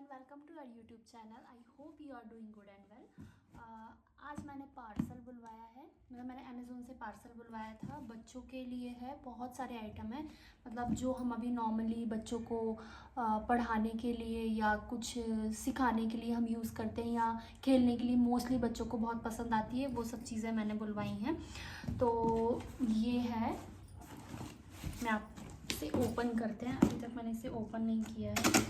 Welcome to our YouTube channel. I hope you are doing good and well. आज मैंने parcel बुलवाया है, मतलब मैंने अमेज़ोन से पार्सल बुलवाया था। बच्चों के लिए है, बहुत सारे आइटम हैं, मतलब जो हम अभी नॉर्मली बच्चों को पढ़ाने के लिए या कुछ सिखाने के लिए हम यूज़ करते हैं या खेलने के लिए मोस्टली बच्चों को बहुत पसंद आती है, वो सब चीज़ें मैंने बुलवाई हैं। तो ये है, मैं आपसे ओपन करते हैं। अभी तक मैंने इसे ओपन नहीं किया है।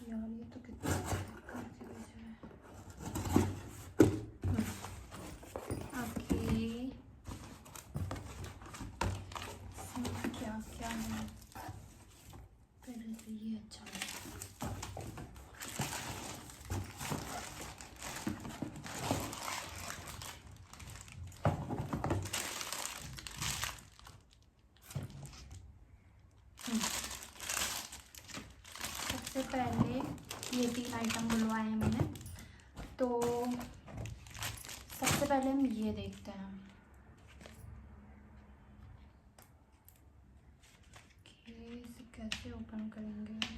यार ये तो कितना ओके, इसमें क्या क्या है पहले से ये अच्छा है। सबसे पहले ये 3 आइटम बुलवाए हैं मैंने, तो सबसे पहले हम ये देखते हैं कि इसे कैसे ओपन करेंगे।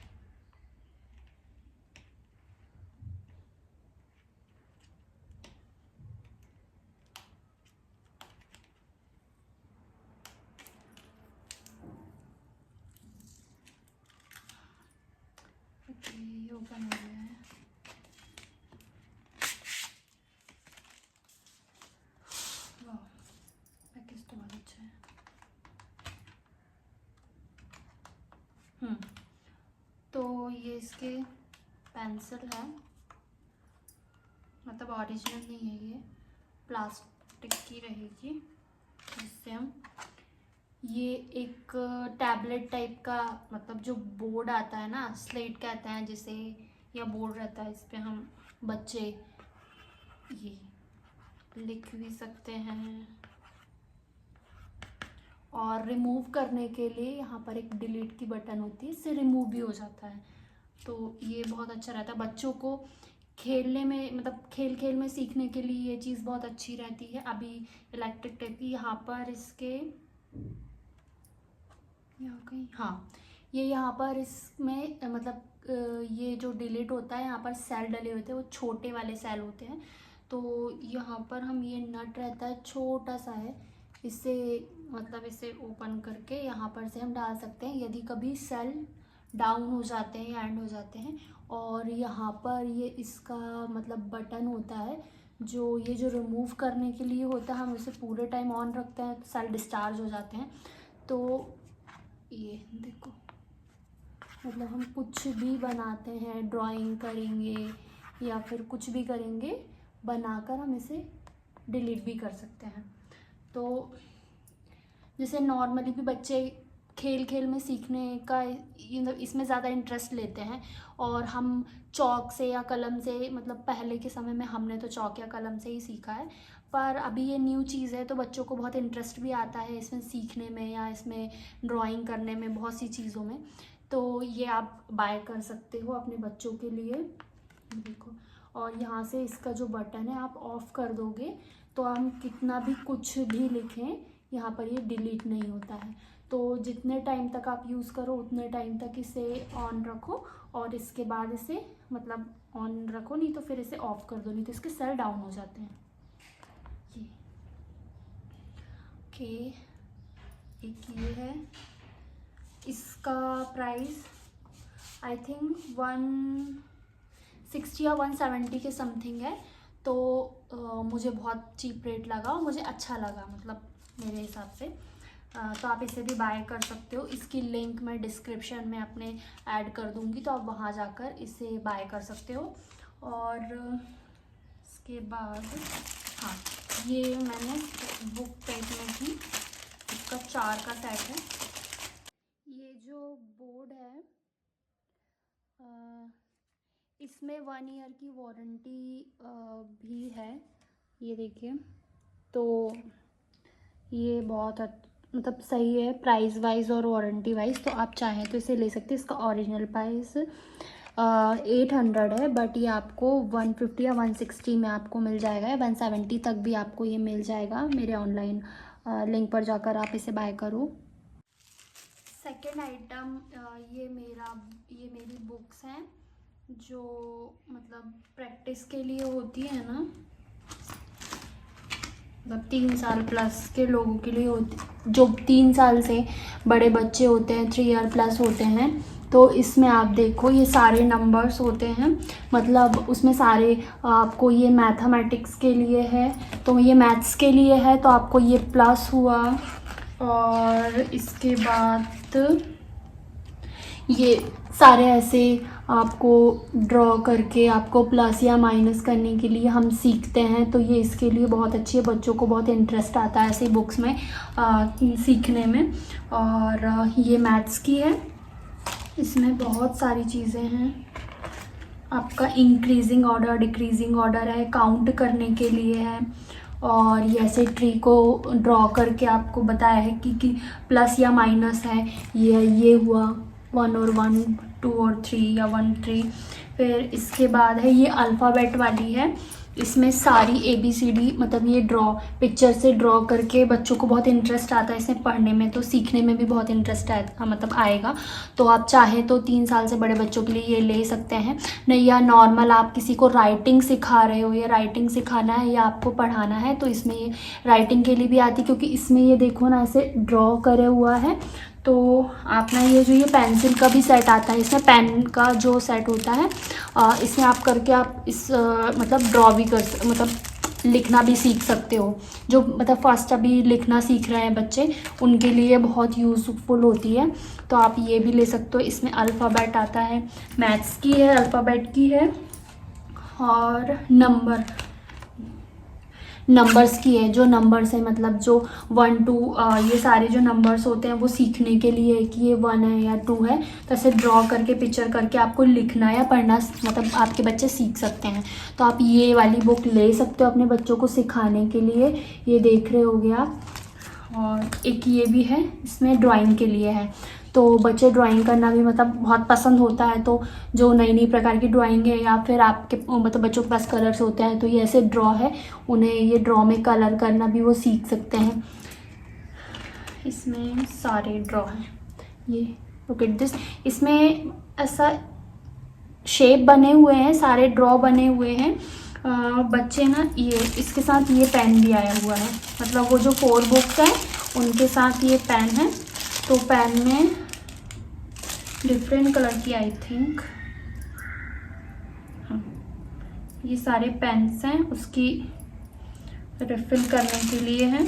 ओके, ये ओपन हो गया है। वाह, पैकेज तो बहुत अच्छा है। तो ये इसके पेंसिल है, मतलब ओरिजिनल नहीं है, ये प्लास्टिक की रहेगी, जिससे हम ये एक टैबलेट टाइप का, मतलब जो बोर्ड आता है ना, स्लेट कहते हैं जिसे, या बोर्ड रहता है, इस पे हम बच्चे ये लिख भी सकते हैं। और रिमूव करने के लिए यहाँ पर एक डिलीट की बटन होती है, इससे रिमूव भी हो जाता है। तो ये बहुत अच्छा रहता है बच्चों को खेलने में, मतलब खेल खेल में सीखने के लिए ये चीज़ बहुत अच्छी रहती है। अभी इलेक्ट्रिक टाइप की यहाँ पर इसके, यहाँ कहीं, हाँ, ये यहाँ पर इसमें मतलब ये जो डिलीट होता है, यहाँ पर सेल डले होते हैं, वो छोटे वाले सेल होते हैं। तो यहाँ पर हम, ये नट रहता है, छोटा सा है, इससे मतलब इसे ओपन करके यहाँ पर से हम डाल सकते हैं यदि कभी सेल डाउन हो जाते हैं या एंड हो जाते हैं। और यहाँ पर ये इसका मतलब बटन होता है, जो ये जो रिमूव करने के लिए होता है, हम इसे पूरे टाइम ऑन रखते हैं तो सेल डिस्चार्ज हो जाते हैं। तो ये देखो, मतलब हम कुछ भी बनाते हैं, ड्राइंग करेंगे या फिर कुछ भी करेंगे, बनाकर हम इसे डिलीट भी कर सकते हैं। तो जैसे नॉर्मली भी बच्चे खेल खेल में सीखने का इसमें ज़्यादा इंटरेस्ट लेते हैं, और हम चौक से या कलम से, मतलब पहले के समय में हमने तो चौक या कलम से ही सीखा है, पर अभी ये न्यू चीज़ है तो बच्चों को बहुत इंटरेस्ट भी आता है इसमें सीखने में या इसमें ड्राइंग करने में, बहुत सी चीज़ों में। तो ये आप बाय कर सकते हो अपने बच्चों के लिए, देखो। और यहाँ से इसका जो बटन है, आप ऑफ कर दोगे तो हम कितना भी कुछ भी लिखें, यहाँ पर ये डिलीट नहीं होता है। तो जितने टाइम तक आप यूज़ करो उतने टाइम तक इसे ऑन रखो, और इसके बाद इसे मतलब ऑन रखो, नहीं तो फिर इसे ऑफ कर दो, नहीं तो इसके सेल डाउन हो जाते हैं। ये ओके, एक ये है, इसका प्राइस आई थिंक 160 या 170 के समथिंग है। तो मुझे बहुत चीप रेट लगा और मुझे अच्छा लगा, मतलब मेरे हिसाब से। तो आप इसे भी बाय कर सकते हो, इसकी लिंक मैं डिस्क्रिप्शन में अपने ऐड कर दूँगी, तो आप वहाँ जाकर इसे बाय कर सकते हो। और इसके बाद, हाँ, ये मैंने बुक टाइप में थी, इसका 4 का सेट है। ये जो बोर्ड है, इसमें 1 ईयर की वारंटी भी है, ये देखिए। तो ये बहुत मतलब सही है प्राइस वाइज और वारंटी वाइज, तो आप चाहें तो इसे ले सकते हैं। इसका ओरिजिनल प्राइस 800 है, बट ये आपको 150 या 160 में आपको मिल जाएगा, या 170 तक भी आपको ये मिल जाएगा। मेरे ऑनलाइन लिंक पर जाकर आप इसे बाय करो। सेकेंड आइटम ये मेरी बुक्स हैं जो मतलब प्रैक्टिस के लिए होती है ना, मतलब 3 साल प्लस के लोगों के लिए होती, जो 3 साल से बड़े बच्चे होते हैं, 3 ईयर प्लस होते हैं। तो इसमें आप देखो ये सारे नंबर्स होते हैं, मतलब उसमें सारे आपको, ये मैथमेटिक्स के लिए है तो ये मैथ्स के लिए है, तो आपको ये प्लस हुआ। और इसके बाद ये सारे ऐसे आपको ड्रॉ करके आपको प्लस या माइनस करने के लिए हम सीखते हैं, तो ये इसके लिए बहुत अच्छी है। बच्चों को बहुत इंटरेस्ट आता है ऐसे बुक्स में सीखने में। और ये मैथ्स की है, इसमें बहुत सारी चीज़ें हैं। आपका इंक्रीजिंग ऑर्डर, डिक्रीजिंग ऑर्डर है, काउंट करने के लिए है। और ये ऐसे ट्री को ड्रॉ करके आपको बताया है कि प्लस या माइनस है, ये हुआ 1 और 1, 2 और 3 या 1 3। फिर इसके बाद है ये अल्फ़ाबेट वाली है, इसमें सारी ABCD, मतलब ये पिक्चर से ड्रॉ करके बच्चों को बहुत इंटरेस्ट आता है इसमें पढ़ने में, तो सीखने में भी बहुत इंटरेस्ट मतलब आएगा। तो आप चाहे तो 3 साल से बड़े बच्चों के लिए ये ले सकते हैं। नहीं, या नॉर्मल आप किसी को राइटिंग सिखा रहे हो, या राइटिंग सिखाना है या आपको पढ़ाना है, तो इसमें ये राइटिंग के लिए भी आती है, क्योंकि इसमें ये देखो ना ऐसे ड्रॉ करे हुआ है। तो आप ना ये पेंसिल का भी सेट आता है, इसमें पेन का जो सेट होता है इसमें आप करके आप इस मतलब ड्रॉ भी मतलब लिखना भी सीख सकते हो। जो मतलब फर्स्ट अभी लिखना सीख रहे हैं बच्चे, उनके लिए बहुत यूज़फुल होती है, तो आप ये भी ले सकते हो। इसमें अल्फ़ाबेट आता है, मैथ्स की है, अल्फ़ाबेट की है, और नंबर्स की है। जो नंबर्स है मतलब जो 1 2 ये सारे जो नंबर्स होते हैं वो सीखने के लिए कि ये 1 है या 2 है, तो ऐसे ड्रॉ करके पिक्चर करके आपको लिखना या पढ़ना मतलब आपके बच्चे सीख सकते हैं। तो आप ये वाली बुक ले सकते हो अपने बच्चों को सिखाने के लिए। ये देख रहे होगे आप। और एक ये भी है, इसमें ड्राइंग के लिए है, तो बच्चे ड्राइंग करना भी मतलब बहुत पसंद होता है, तो जो नई नई प्रकार की ड्राइंग है, या फिर आपके मतलब बच्चों के पास कलर्स होते हैं, तो ये ऐसे ड्रॉ है, उन्हें ये ड्रॉ में कलर करना भी वो सीख सकते हैं। इसमें सारे ड्रॉ हैं, ये लुक एट दिस, इसमें ऐसा शेप बने हुए हैं, सारे ड्रॉ बने हुए हैं। बच्चे ना ये इसके साथ ये पेन भी आया हुआ है, मतलब वो जो 4 बुक्स हैं उनके साथ ये पेन है। तो पेन में डिफरेंट कलर की आई थिंक, हाँ ये सारे पेन्स हैं, उसकी रिफिल करने के लिए हैं।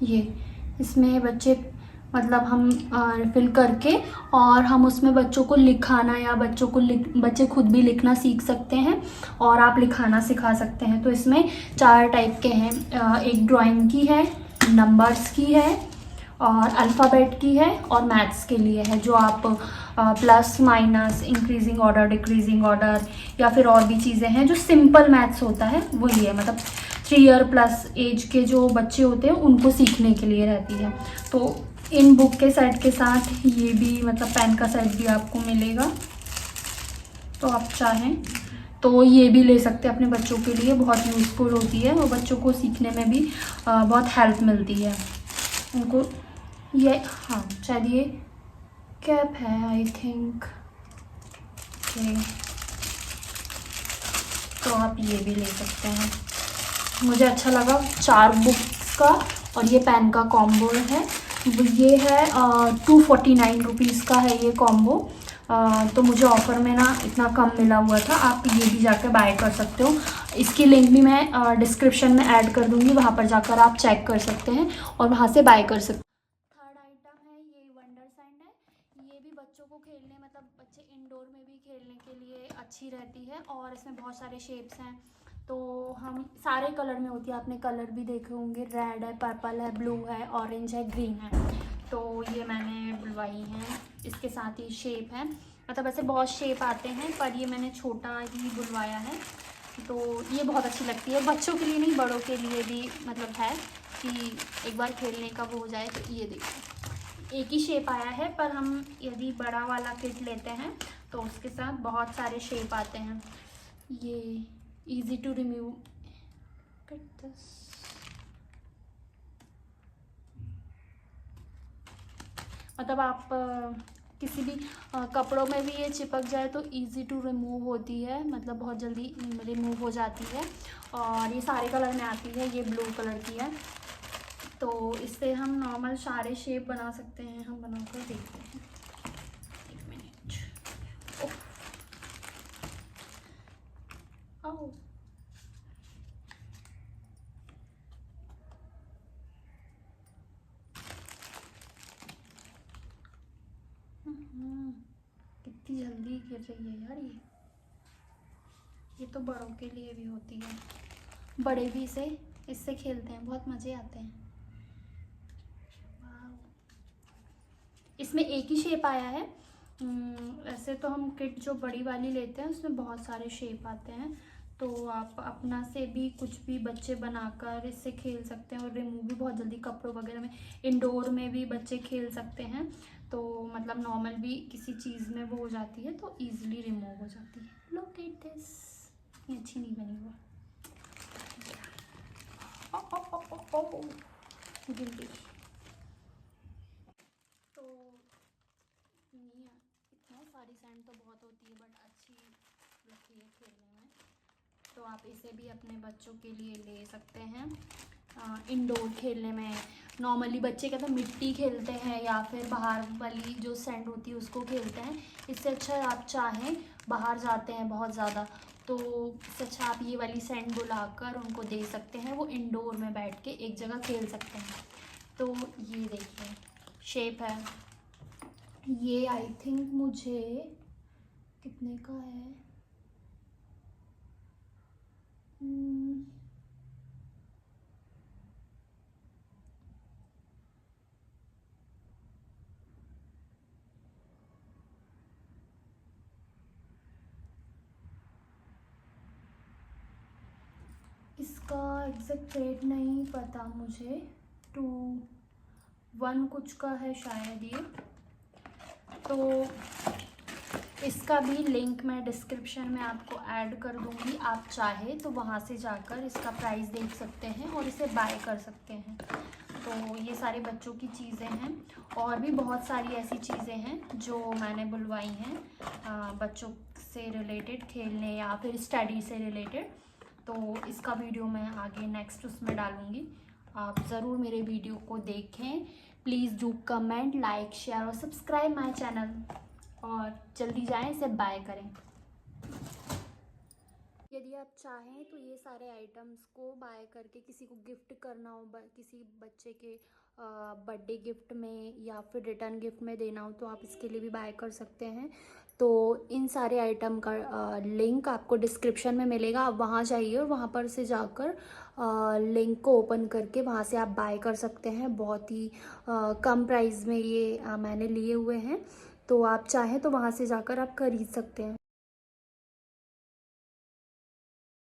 ये इसमें बच्चे मतलब हम रिफिल करके और हम उसमें बच्चों को लिखाना या बच्चे खुद भी लिखना सीख सकते हैं और आप लिखाना सिखा सकते हैं। तो इसमें 4 टाइप के हैं, एक ड्राइंग की है, नंबर्स की है, और अल्फ़ाबेट की है, और मैथ्स के लिए है, जो आप plus minus, increasing order, decreasing order, या फिर और भी चीज़ें हैं जो सिंपल मैथ्स होता है वही है, मतलब 3 ईयर प्लस एज के जो बच्चे होते हैं उनको सीखने के लिए रहती है। तो इन बुक के सेट के साथ ये भी मतलब पेन का सेट भी आपको मिलेगा, तो आप चाहें तो ये भी ले सकते हैं अपने बच्चों के लिए, बहुत यूज़फुल होती है और बच्चों को सीखने में भी बहुत हेल्प मिलती है उनको। ये हाँ शायद ये कैप है आई थिंक, तो आप ये भी ले सकते हैं। मुझे अच्छा लगा 4 बुक्स का और ये पेन का कॉम्बो है। ये है 249 रुपीज़ का है ये कॉम्बो, तो मुझे ऑफ़र में ना इतना कम मिला हुआ था। आप ये भी जाकर बाय कर सकते हो, इसकी लिंक भी मैं डिस्क्रिप्शन में ऐड कर दूँगी, वहाँ पर जाकर आप चेक कर सकते हैं और वहाँ से बाय कर सकते हैं। थर्ड आइटम है ये वंडर सैंड है, ये भी बच्चों को खेलने मतलब बच्चे इंडोर में भी खेलने के लिए अच्छी रहती है, और इसमें बहुत सारे शेप्स हैं, तो हम सारे कलर में होती है, आपने कलर भी देखे होंगे, रेड है, पर्पल है, ब्लू है, ऑरेंज है, ग्रीन है। तो ये मैंने बुलवाई हैं, इसके साथ ही शेप है, मतलब ऐसे बहुत शेप आते हैं पर ये मैंने छोटा ही बुलवाया है। तो ये बहुत अच्छी लगती है, बच्चों के लिए नहीं बड़ों के लिए भी मतलब है कि एक बार खेलने का वो हो जाए। तो ये देखो एक ही शेप आया है, पर हम यदि बड़ा वाला किट लेते हैं तो उसके साथ बहुत सारे शेप आते हैं। ये easy to remove, cut this, मतलब आप किसी भी कपड़ों में भी ये चिपक जाए तो इजी टू रिमूव होती है, मतलब बहुत जल्दी रिमूव हो जाती है। और ये सारे कलर में आती है, ये ब्लू कलर की है, तो इससे हम नॉर्मल सारे शेप बना सकते हैं। हम बनाकर देखते हैं, एक मिनट। ओह, कितनी जल्दी गिर रही है यार ये तो बड़ों के लिए भी होती है, बड़े भी इससे खेलते हैं, बहुत मज़े आते हैं। इसमें एक ही शेप आया है। ऐसे तो हम किट जो बड़ी वाली लेते हैं उसमें बहुत सारे शेप आते हैं, तो आप अपना से भी कुछ भी बच्चे बनाकर इससे खेल सकते हैं और रिमूव भी बहुत जल्दी, कपड़ों वगैरह में, इंडोर में भी बच्चे खेल सकते हैं। तो मतलब नॉर्मल भी किसी चीज़ में वो हो जाती है तो ईजिली रिमूव हो जाती है। लुक एट दिस, ये अच्छी नहीं बनी हुआ, गिर गई। तो नहीं, इतना सारी सैंड तो बहुत होती है, बट अच्छी लगती है खेलने में, तो आप इसे भी अपने बच्चों के लिए ले सकते हैं। इंडोर खेलने में नॉर्मली बच्चे क्या तो मिट्टी खेलते हैं या फिर बाहर वाली जो सैंड होती है उसको खेलते हैं। इससे अच्छा आप चाहें, बाहर जाते हैं बहुत ज़्यादा, तो इससे अच्छा आप ये वाली सैंड बुलाकर उनको दे सकते हैं, वो इंडोर में बैठ के एक जगह खेल सकते हैं। तो ये देखिए शेप है, ये आई थिंक मुझे कितने का है, इसका एग्जैक्ट रेट नहीं पता मुझे, 2-1 कुछ का है शायद ये। तो इसका भी लिंक मैं डिस्क्रिप्शन में आपको ऐड कर दूंगी, आप चाहे तो वहाँ से जाकर इसका प्राइस देख सकते हैं और इसे बाय कर सकते हैं। तो ये सारे बच्चों की चीज़ें हैं, और भी बहुत सारी ऐसी चीज़ें हैं जो मैंने बुलवाई हैं बच्चों से रिलेटेड, खेलने या फिर स्टडी से रिलेटेड। तो इसका वीडियो मैं आगे नेक्स्ट उसमें डालूँगी, आप ज़रूर मेरे वीडियो को देखें। Please do comment, like, share और सब्सक्राइब माय चैनल, और जल्दी जाएं इसे बाय करें। यदि आप चाहें तो ये सारे आइटम्स को बाय करके किसी को गिफ्ट करना हो, किसी बच्चे के बर्थडे गिफ्ट में या फिर रिटर्न गिफ्ट में देना हो, तो आप इसके लिए भी बाय कर सकते हैं। तो इन सारे आइटम का लिंक आपको डिस्क्रिप्शन में मिलेगा, आप वहाँ जाइए और वहाँ पर से जाकर लिंक को ओपन करके वहाँ से आप बाय कर सकते हैं। बहुत ही कम प्राइस में ये मैंने लिए हुए हैं, तो आप चाहें तो वहाँ से जाकर आप खरीद सकते हैं।